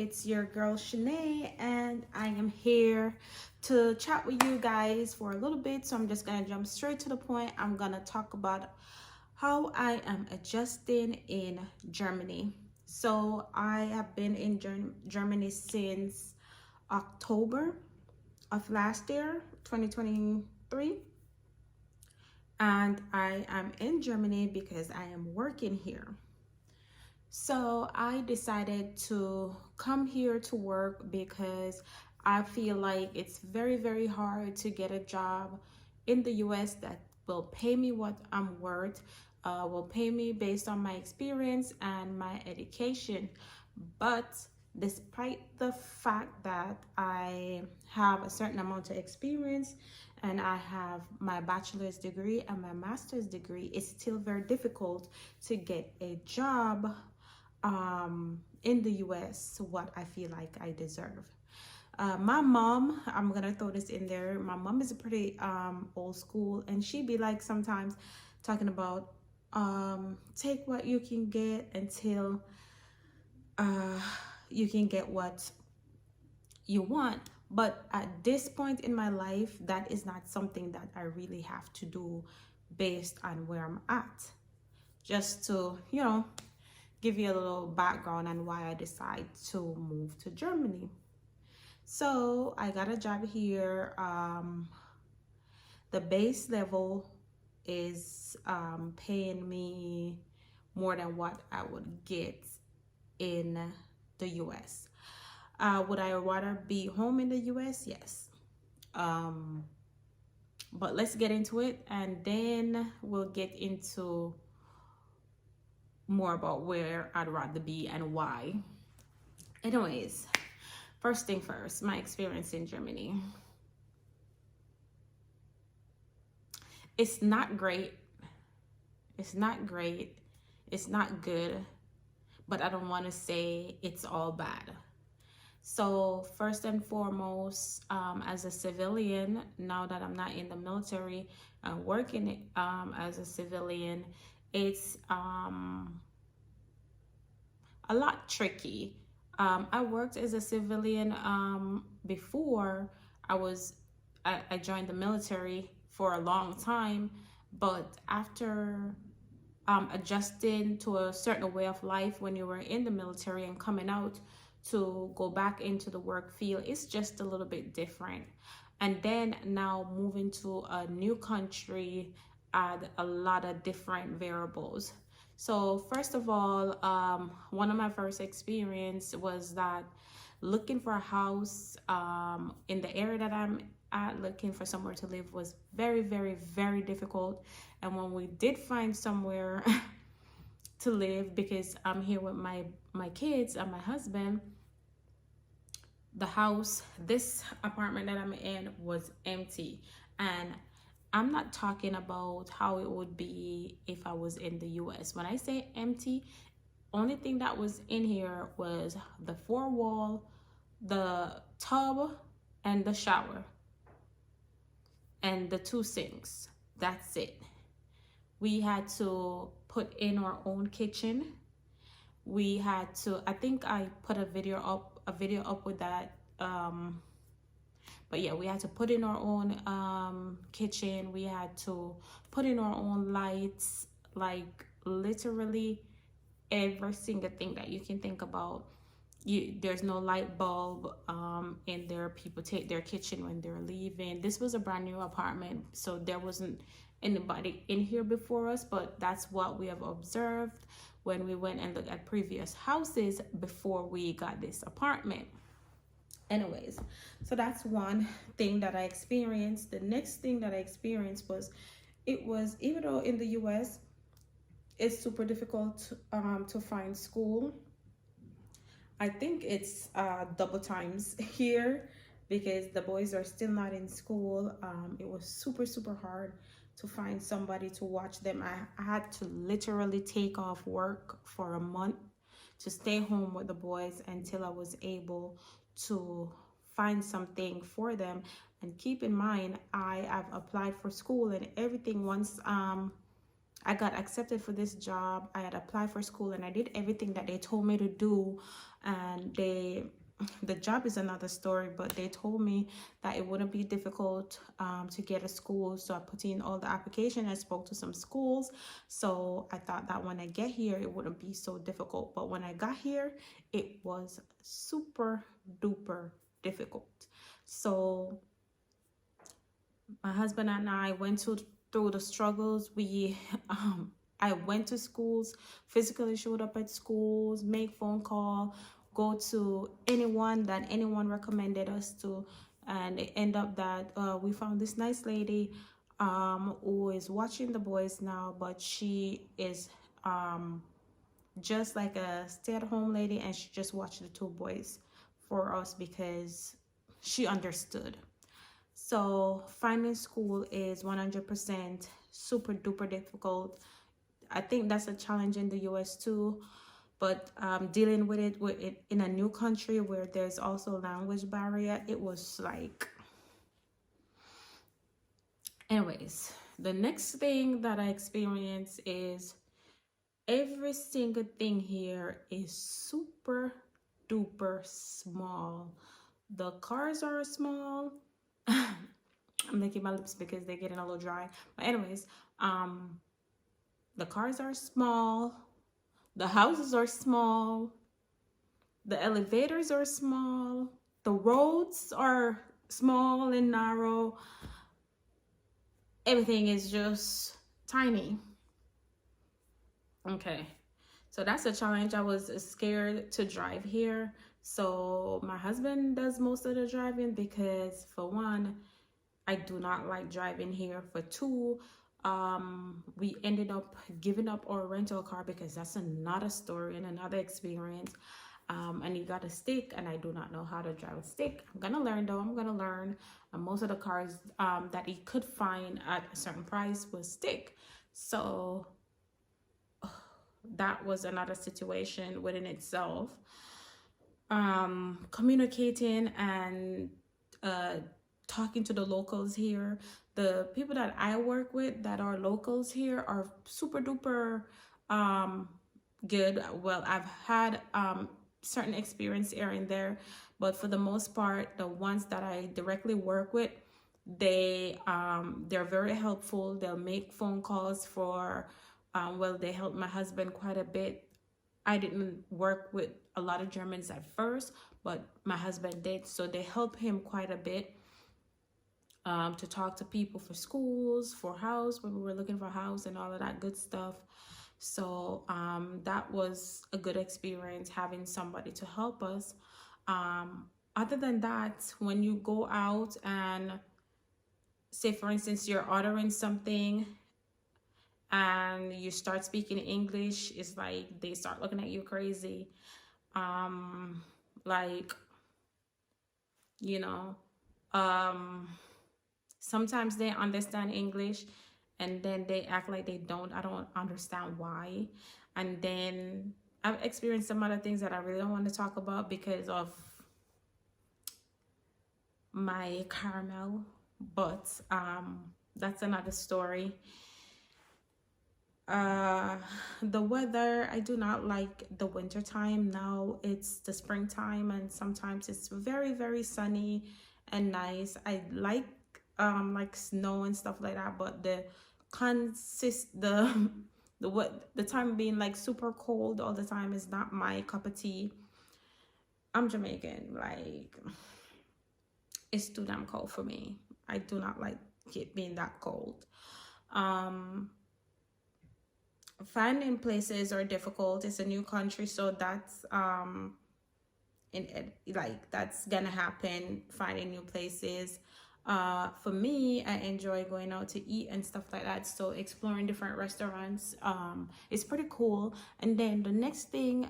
it's your girl Shanae, and I am here to chat with you guys for a little bit. So I'm just gonna jump straight to the point. I'm gonna talk about how I am adjusting in Germany. So I have been in Germany since October of last year, 2023. And I am in Germany because I am working here. So I decided to come here to work because I feel like it's very, very hard to get a job in the US that will pay me what I'm worth, will pay me based on my experience and my education. But despite the fact that I have a certain amount of experience and I have my bachelor's degree and my master's degree, it's still very difficult to get a job in the US what I feel like I deserve. My mom, I'm gonna throw this in there. My mom is a pretty old school, and she'd be like sometimes talking about take what you can get until you can get what you want. But at this point in my life, that is not something that I really have to do based on where I'm at. Just to, give you a little background on why I decided to move to Germany. So I got a job here. The base level is paying me more than what I would get in the US. Would I rather be home in the US? Yes. But let's get into it, and then we'll get into more about where I'd rather be and why. Anyways, first thing first, my experience in Germany. It's not great. It's not great. It's not good. But I don't want to say it's all bad. So first and foremost, as a civilian, now that I'm not in the military, working as a civilian, it's a lot tricky. I worked as a civilian before I joined the military for a long time, but after adjusting to a certain way of life when you were in the military and coming out to go back into the work field, it's just a little bit different. And then now moving to a new country add a lot of different variables. So first of all, one of my first experience was that looking for a house in the area that I'm at, looking for somewhere to live was very, very, very difficult. And when we did find somewhere to live, because I'm here with my kids and my husband, this apartment that I'm in was empty. And I'm not talking about how it would be if I was in the US. When I say empty, only thing that was in here was the four wall, the tub, and the shower, and the two sinks. That's it. We had to put in our own kitchen. We had to, I think I put a video up with that. But yeah, we had to put in our own kitchen. We had to put in our own lights, like literally every single thing that you can think about. There's no light bulb in there. People take their kitchen when they're leaving. This was a brand new apartment, so there wasn't anybody in here before us, but that's what we have observed when we went and looked at previous houses before we got this apartment. Anyways, so that's one thing that I experienced. The next thing that I experienced was, even though in the US it's super difficult to find school, I think it's double times here because the boys are still not in school. It was super, super hard to find somebody to watch them. I had to literally take off work for a month to stay home with the boys until I was able to find something for them. And keep in mind, I have applied for school and everything. Once I got accepted for this job. I had applied for school and I did everything that they told me to do. And the job is another story, but they told me that it wouldn't be difficult to get a school. So I put in all the application. I spoke to some schools. So I thought that when I get here, it wouldn't be so difficult. But when I got here, it was super duper difficult. So my husband and I went through the struggles. I went to schools, physically showed up at schools, make phone call, go to anyone that anyone recommended us to, and it ended up that we found this nice lady who is watching the boys now, but she is just like a stay-at-home lady, and she just watched the two boys for us because she understood. So finding school is 100% super duper difficult. I think that's a challenge in the US too, but dealing with it in a new country where there's also language barrier, it was like, anyways. The next thing that I experienced is every single thing here is super duper small. The cars are small. I'm making my lips because they're getting a little dry. But anyways, the cars are small. The houses are small. The elevators are small. The roads are small and narrow. Everything is just tiny. Okay. So that's a challenge. I was scared to drive here. So my husband does most of the driving because, for one, I do not like driving here. For two, we ended up giving up our rental car because that's another story and another experience. And he got a stick, and I do not know how to drive a stick. I'm gonna learn though. I'm gonna learn. Most of the cars that he could find at a certain price was stick. So that was another situation within itself. Communicating and talking to the locals here. The people that I work with that are locals here are super duper good. Well, I've had certain experience here and there, but for the most part, the ones that I directly work with, they're very helpful. They'll make phone calls for well, they helped my husband quite a bit. I didn't work with a lot of Germans at first, but my husband did, so they helped him quite a bit to talk to people for schools, for house, when we were looking for a house and all of that good stuff. So that was a good experience, having somebody to help us. Other than that, when you go out and say, for instance, you're ordering something and you start speaking English, it's like they start looking at you crazy. Like, you know, sometimes they understand English and then they act like they don't. I don't understand why. And then I've experienced some other things that I really don't want to talk about because of my caramel, but that's another story. The weather, I do not like the winter time. Now it's the springtime and sometimes it's very sunny and nice. I like snow and stuff like that, but the time being like super cold all the time is not my cup of tea. I'm Jamaican, like it's too damn cold for me. I do not like it being that cold. Finding places are difficult. It's a new country, so that's that's gonna happen, finding new places. For me, I enjoy going out to eat and stuff like that, so exploring different restaurants is pretty cool. And then the next thing,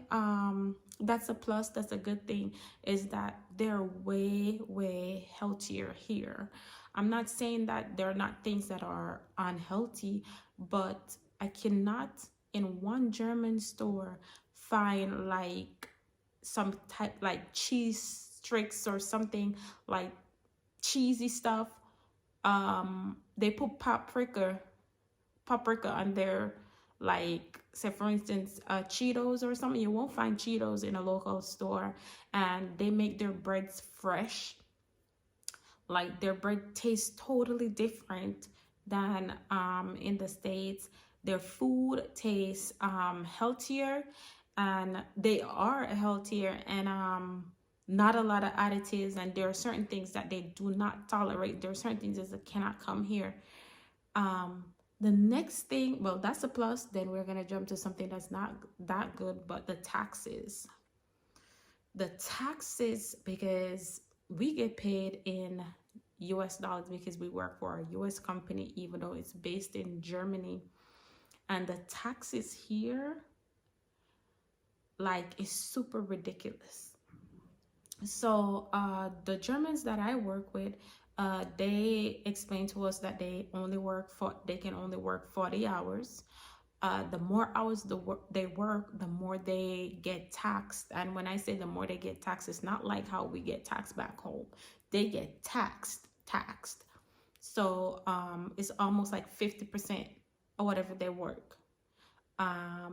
that's a plus, that's a good thing, is that they're way healthier here. I'm not saying that there are not things that are unhealthy, but I cannot in one German store find like some type like cheese tricks or something like cheesy stuff. They put paprika paprika on their, like, say for instance, Cheetos or something. You won't find Cheetos in a local store, and they make their breads fresh. Like, their bread tastes totally different than in the States. Their food tastes healthier, and they are healthier, and not a lot of additives. And there are certain things that they do not tolerate. There are certain things that cannot come here. um the next thing, well, that's a plus. Then we're gonna jump to something that's not that good, but the taxes. The taxes, because we get paid in US dollars because we work for a US company, even though it's based in Germany. And the taxes here, like, is super ridiculous. So the Germans that I work with, they explain to us that they can only work 40 hours. The more hours they work, the more they get taxed. And when I say the more they get taxed, it's not like how we get taxed back home. They get taxed. So it's almost like 50% or whatever they work,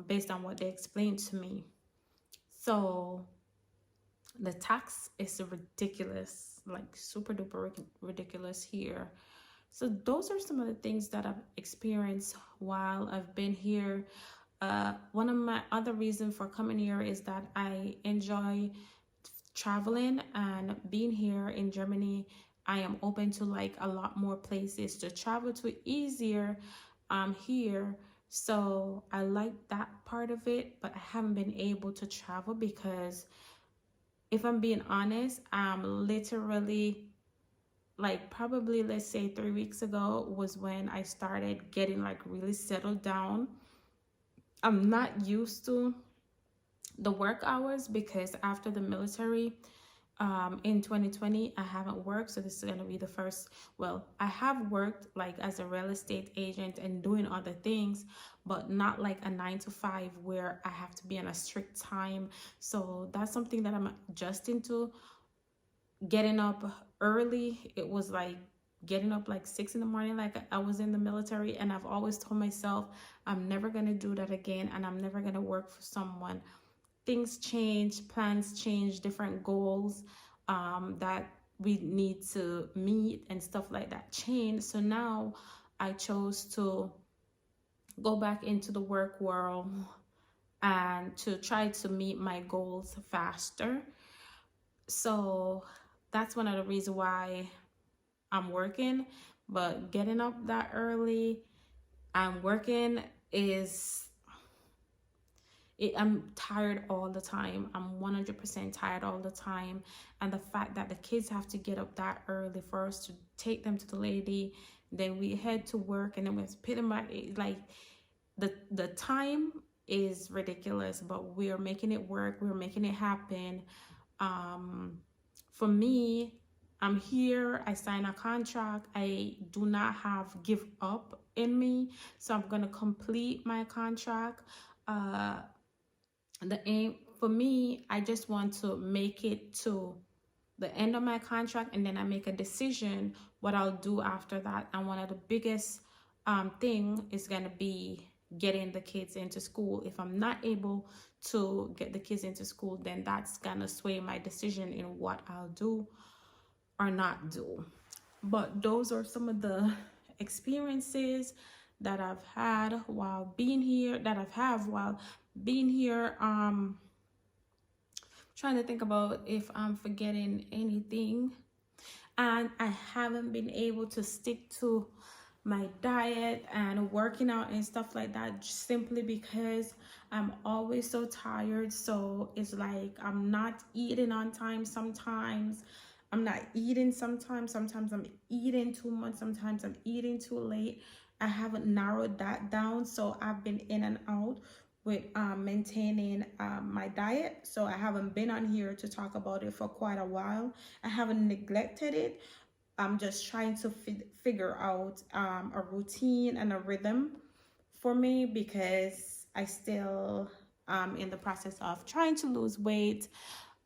based on what they explained to me. So the tax is ridiculous, like super duper ridiculous here. So those are some of the things that I've experienced while I've been here. One of my other reasons for coming here is that I enjoy traveling, and being here in Germany, I am open to like a lot more places to travel to easier here. So I like that part of it, but I haven't been able to travel because, if I'm being honest, I'm literally, like, probably, let's say 3 weeks ago was when I started getting like really settled down. I'm not used to the work hours because after the military, in 2020, I haven't worked. So this is going to be the first. Well, I have worked like as a real estate agent and doing other things, but not like a 9 to 5 where I have to be on a strict time. So that's something that I'm adjusting to. Getting up early, it was like getting up like 6 in the morning, like I was in the military. And I've always told myself I'm never going to do that again, and I'm never going to work for someone. Things change, plans change, different goals that we need to meet and stuff like that change. So now I chose to go back into the work world and to try to meet my goals faster. So that's one of the reasons why I'm working. But getting up that early and working is, I'm tired all the time. I'm 100% tired all the time. And the fact that the kids have to get up that early for us to take them to the lady, then we head to work, and then we have to pick them back. Like, the time is ridiculous, but we are making it work. We're making it happen. For me, I'm here. I sign a contract. I do not have give up in me. So I'm going to complete my contract. The aim for me, I just want to make it to the end of my contract, and then I make a decision what I'll do after that. And one of the biggest thing is going to be getting the kids into school. If I'm not able to get the kids into school, then that's going to sway my decision in what I'll do or not do. But those are some of the experiences that I've had while being here, trying to think about if I'm forgetting anything. And I haven't been able to stick to my diet and working out and stuff like that, just simply because I'm always so tired. So it's like I'm not eating on time. Sometimes I'm not eating. Sometimes I'm eating too much. Sometimes I'm eating too late. I haven't narrowed that down. So I've been in and out with maintaining my diet. So I haven't been on here to talk about it for quite a while. I haven't neglected it. I'm just trying to figure out a routine and a rhythm for me, because I still in the process of trying to lose weight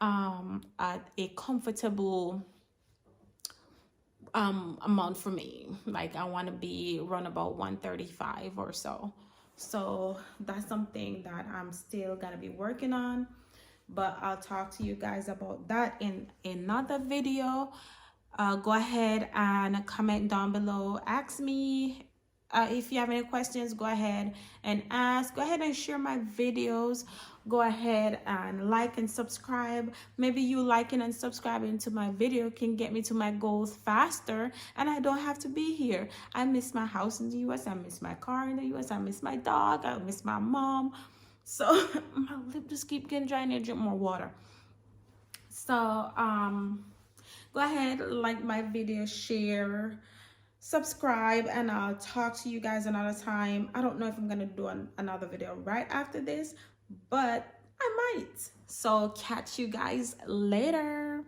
at a comfortable amount for me. Like I want to be run about 135 or so. So that's something that I'm still gonna be working on, but I'll talk to you guys about that in another video. Go ahead and comment down below. Ask me if you have any questions. Go ahead and ask. Go ahead and share my videos. Go ahead and like and subscribe. Maybe you liking and subscribing to my video can get me to my goals faster, and I don't have to be here. I miss my house in the US. I miss my car in the US. I miss my dog. I miss my mom. So my lip just keep getting dry. I need to drink more water. So go ahead, like my video, share, subscribe, and I'll talk to you guys another time. I don't know if I'm gonna do another video right after this, but I might. So catch you guys later.